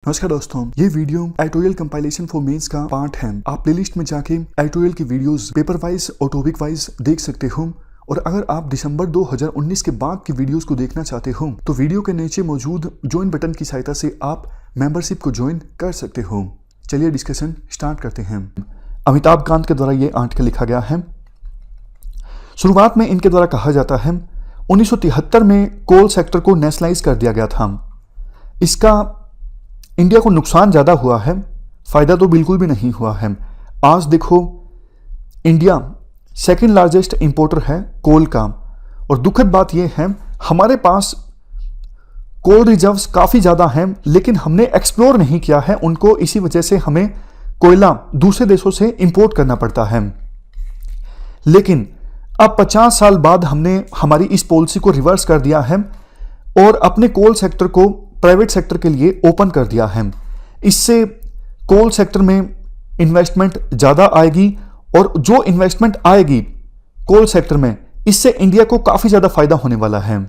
नमस्कार दोस्तों, ये video tutorial compilation for mains का पार्ट है। आप प्लेलिस्ट में जाके ट्यूटोरियल की वीडियोस पेपर वाइज और टॉपिक वाइज देख सकते हो। और अगर आप दिसंबर 2019 के बाद की वीडियोस को देखना चाहते हो तो वीडियो के नीचे मौजूद ज्वाइन बटन की सहायता से आप मेंबरशिप को ज्वाइन कर सकते हो। चलिए डिस्कशन स्टार्ट करते हैं। अमिताभ कांत के द्वारा ये आर्टिकल लिखा गया है। शुरुआत में इनके द्वारा कहा जाता है 1973 में कोल सेक्टर को नेशनलाइज कर दिया गया था। इसका इंडिया को नुकसान ज़्यादा हुआ है, फ़ायदा तो बिल्कुल भी नहीं हुआ है। आज देखो इंडिया सेकंड लार्जेस्ट इंपोर्टर है कोल का। और दुखद बात यह है हमारे पास कोल रिजर्व्स काफ़ी ज़्यादा हैं, लेकिन हमने एक्सप्लोर नहीं किया है उनको। इसी वजह से हमें कोयला दूसरे देशों से इंपोर्ट करना पड़ता है। लेकिन अब 50 साल बाद हमने हमारी इस पॉलिसी को रिवर्स कर दिया है और अपने कोल सेक्टर को प्राइवेट सेक्टर के लिए ओपन कर दिया है। इससे कोल सेक्टर में इन्वेस्टमेंट ज़्यादा आएगी और जो इन्वेस्टमेंट आएगी कोल सेक्टर में, इससे इंडिया को काफ़ी ज़्यादा फायदा होने वाला है।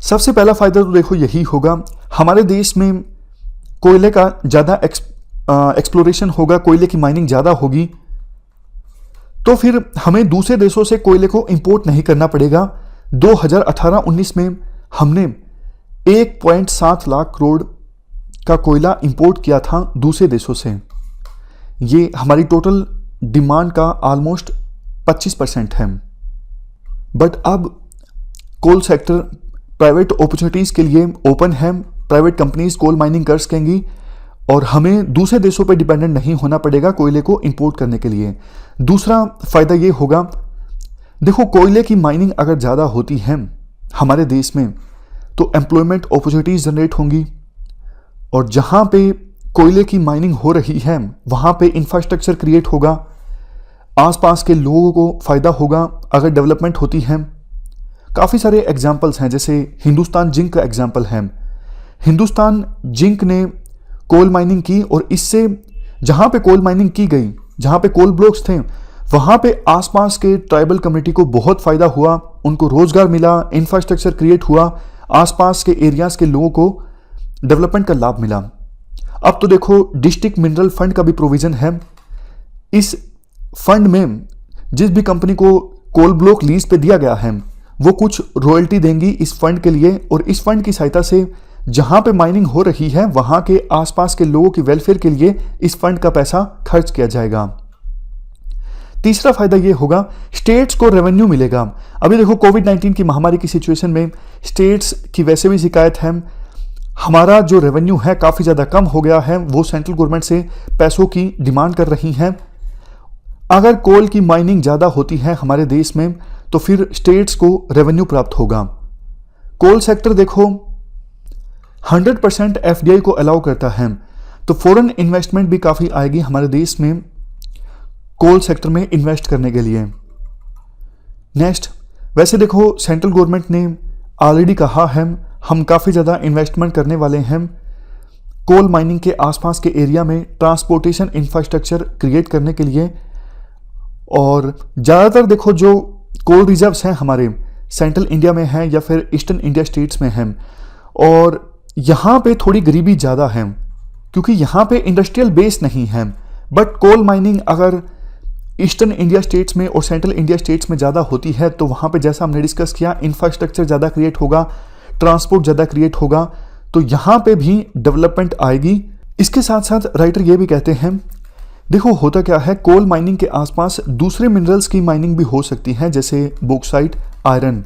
सबसे पहला फायदा तो देखो यही होगा, हमारे देश में कोयले का ज़्यादा एक्सप्लोरेशन होगा, कोयले की माइनिंग ज़्यादा होगी, तो फिर हमें दूसरे देशों से कोयले को इंपोर्ट नहीं करना पड़ेगा। 2018-19 में हमने 1.7 लाख करोड़ का कोयला इंपोर्ट किया था दूसरे देशों से। ये हमारी टोटल डिमांड का ऑलमोस्ट 25% है। बट अब कोल सेक्टर प्राइवेट अपॉर्चुनिटीज़ के लिए ओपन है। प्राइवेट कंपनीज कोल माइनिंग कर सकेंगी और हमें दूसरे देशों पर डिपेंडेंट नहीं होना पड़ेगा कोयले को इंपोर्ट करने के लिए। दूसरा फ़ायदा ये होगा, देखो कोयले की माइनिंग अगर ज़्यादा होती है हमारे देश में तो एम्प्लॉयमेंट अपॉर्चुनिटीज़ जनरेट होंगी। और जहाँ पे कोयले की माइनिंग हो रही है वहाँ पे इंफ्रास्ट्रक्चर क्रिएट होगा, आसपास के लोगों को फ़ायदा होगा अगर डेवलपमेंट होती है। काफ़ी सारे एग्जांपल्स हैं, जैसे हिंदुस्तान जिंक का एग्जांपल है। हिंदुस्तान जिंक ने कोल माइनिंग की और इससे जहाँ पे कोल माइनिंग की गई, जहाँ पे कोल ब्लॉक्स थे, वहाँ पे आसपास के ट्राइबल कम्युनिटी को बहुत फ़ायदा हुआ, उनको रोज़गार मिला, इंफ्रास्ट्रक्चर क्रिएट हुआ, आसपास के एरियाज़ के लोगों को डेवलपमेंट का लाभ मिला। अब तो देखो डिस्ट्रिक्ट मिनरल फंड का भी प्रोविज़न है। इस फंड में जिस भी कंपनी को कोल ब्लॉक लीज पे दिया गया है वो कुछ रॉयल्टी देंगी इस फंड के लिए, और इस फंड की सहायता से जहाँ पे माइनिंग हो रही है वहाँ के आसपास के लोगों की वेलफेयर के लिए इस फंड का पैसा खर्च किया जाएगा। तीसरा फायदा ये होगा, स्टेट्स को रेवेन्यू मिलेगा। अभी देखो कोविड-19 की महामारी की सिचुएशन में स्टेट्स की वैसे भी शिकायत है, हमारा जो रेवेन्यू है काफ़ी ज़्यादा कम हो गया है, वो सेंट्रल गवर्नमेंट से पैसों की डिमांड कर रही हैं। अगर कोल की माइनिंग ज़्यादा होती है हमारे देश में तो फिर स्टेट्स को रेवेन्यू प्राप्त होगा। कोल सेक्टर देखो 100% FDI को अलाउ करता है, तो फॉरेन इन्वेस्टमेंट भी काफ़ी आएगी हमारे देश में कोल सेक्टर में इन्वेस्ट करने के लिए। नेक्स्ट, वैसे देखो सेंट्रल गवर्नमेंट ने ऑलरेडी कहा है हम काफ़ी ज़्यादा इन्वेस्टमेंट करने वाले हैं कोल माइनिंग के आसपास के एरिया में ट्रांसपोर्टेशन इंफ्रास्ट्रक्चर क्रिएट करने के लिए। और ज़्यादातर देखो जो कोल रिजर्व्स हैं हमारे सेंट्रल इंडिया में हैं या फिर ईस्टर्न इंडिया स्टेट्स में हैं, और यहाँ पे थोड़ी गरीबी ज़्यादा है क्योंकि यहाँ पे इंडस्ट्रियल बेस नहीं है। बट कोल माइनिंग अगर ईस्टर्न इंडिया स्टेट्स में और सेंट्रल इंडिया स्टेट्स में ज़्यादा होती है तो वहाँ पे जैसा हमने डिस्कस किया इंफ्रास्ट्रक्चर ज़्यादा क्रिएट होगा, ट्रांसपोर्ट ज़्यादा क्रिएट होगा, तो यहाँ पे भी डेवलपमेंट आएगी। इसके साथ साथ राइटर ये भी कहते हैं, देखो होता क्या है, कोल माइनिंग के आसपास दूसरे मिनरल्स की माइनिंग भी हो सकती है, जैसे बॉक्साइट, आयरन।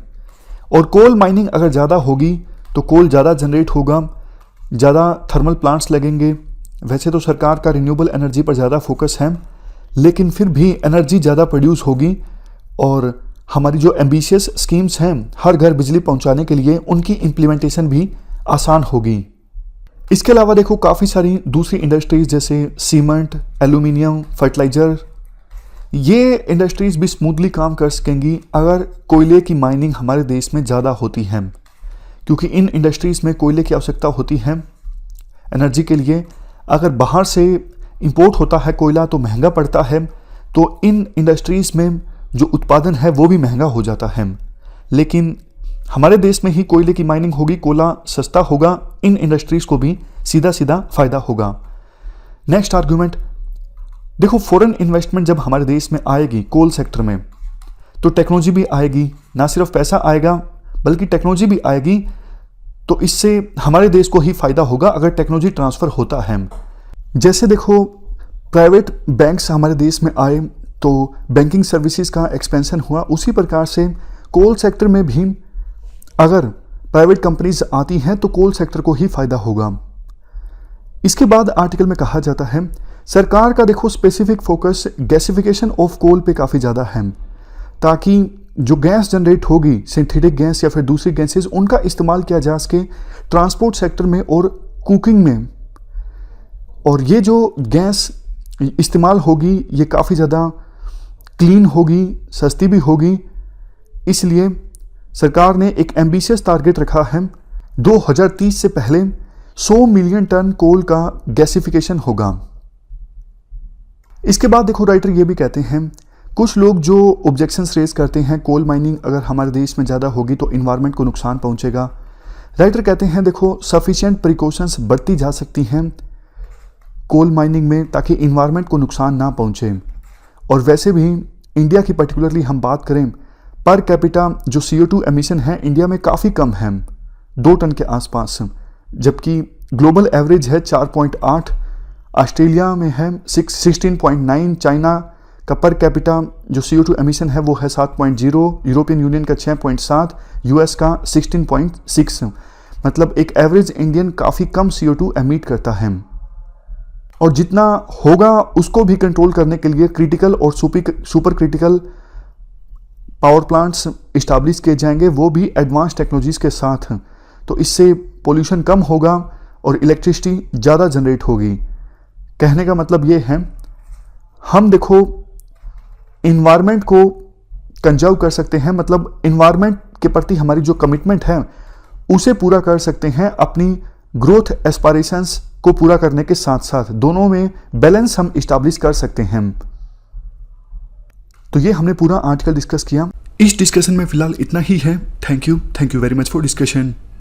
और कोल माइनिंग अगर ज़्यादा होगी तो कोल ज़्यादा जनरेट होगा, ज़्यादा थर्मल प्लांट्स लगेंगे। वैसे तो सरकार का रिन्यूएबल एनर्जी पर ज़्यादा फोकस है, लेकिन फिर भी एनर्जी ज़्यादा प्रोड्यूस होगी और हमारी जो एम्बिशियस स्कीम्स हैं हर घर बिजली पहुंचाने के लिए, उनकी इम्प्लीमेंटेशन भी आसान होगी। इसके अलावा देखो काफ़ी सारी दूसरी इंडस्ट्रीज़ जैसे सीमेंट, एल्यूमिनियम, फर्टिलाइज़र, ये इंडस्ट्रीज़ भी स्मूथली काम कर सकेंगी अगर कोयले की माइनिंग हमारे देश में ज़्यादा होती है, क्योंकि इन इंडस्ट्रीज़ में कोयले की आवश्यकता होती है एनर्जी के लिए। अगर बाहर से इंपोर्ट होता है कोयला तो महंगा पड़ता है, तो इन इंडस्ट्रीज़ में जो उत्पादन है वो भी महंगा हो जाता है। लेकिन हमारे देश में ही कोयले की माइनिंग होगी, कोयला सस्ता होगा, इन इंडस्ट्रीज को भी सीधा सीधा फायदा होगा। नेक्स्ट आर्गुमेंट, देखो फॉरेन इन्वेस्टमेंट जब हमारे देश में आएगी कोल सेक्टर में तो टेक्नोलॉजी भी आएगी, ना सिर्फ पैसा आएगा बल्कि टेक्नोलॉजी भी आएगी, तो इससे हमारे देश को ही फायदा होगा अगर टेक्नोलॉजी ट्रांसफर होता है। जैसे देखो प्राइवेट बैंक्स हमारे देश में आए तो बैंकिंग सर्विसेज का एक्सपेंशन हुआ, उसी प्रकार से कोल सेक्टर में भी अगर प्राइवेट कंपनीज आती हैं तो कोल सेक्टर को ही फायदा होगा। इसके बाद आर्टिकल में कहा जाता है सरकार का देखो specific focus gasification of coal पे काफ़ी ज़्यादा है, ताकि जो गैस जनरेट होगी सिंथेटिक गैस या फिर दूसरी गैसेस उनका इस्तेमाल किया जा सके ट्रांसपोर्ट सेक्टर में और कुकिंग में, और ये जो गैस इस्तेमाल होगी ये काफ़ी ज़्यादा क्लीन होगी, सस्ती भी होगी। इसलिए सरकार ने एक एम्बिशियस टारगेट रखा है 2030 से पहले 100 मिलियन टन कोल का गैसिफिकेशन होगा। इसके बाद देखो राइटर ये भी कहते हैं कुछ लोग जो ऑब्जेक्शंस रेज करते हैं कोल माइनिंग अगर हमारे देश में ज़्यादा होगी तो इन्वायरमेंट को नुकसान पहुंचेगा। राइटर कहते हैं देखो सफिशिएंट प्रिकॉशंस बरती जा सकती हैं कोल माइनिंग में ताकि इन्वायरमेंट को नुकसान ना पहुंचे। और वैसे भी इंडिया की पर्टिकुलरली हम बात करें पर कैपिटा जो CO2 एमिशन है इंडिया में काफ़ी कम है, 2 टन के आसपास, जबकि ग्लोबल एवरेज है 4.8, ऑस्ट्रेलिया में है 16.9, चाइना का पर कैपिटा जो CO2 एमिशन है वो है 7.0, यूरोपियन यूनियन का 6.7, US का 16.6, मतलब एक एवरेज इंडियन काफ़ी कम CO2 एमिट करता है। और जितना होगा उसको भी कंट्रोल करने के लिए क्रिटिकल और super critical power plants establish किए जाएंगे, वो भी एडवांस टेक्नोलॉजीज के साथ, तो इससे पोल्यूशन कम होगा और इलेक्ट्रिसिटी ज़्यादा जनरेट होगी। कहने का मतलब ये है हम देखो इन्वायरमेंट को कंजर्व कर सकते हैं, मतलब इन्वायरमेंट के प्रति हमारी जो कमिटमेंट है उसे पूरा कर सकते हैं, अपनी ग्रोथ एस्पायरेशंस को पूरा करने के साथ साथ दोनों में बैलेंस हम इस्टेब्लिश कर सकते हैं। तो ये हमने पूरा आर्टिकल डिस्कस किया। इस डिस्कशन में फिलहाल इतना ही है। Thank you very much for discussion.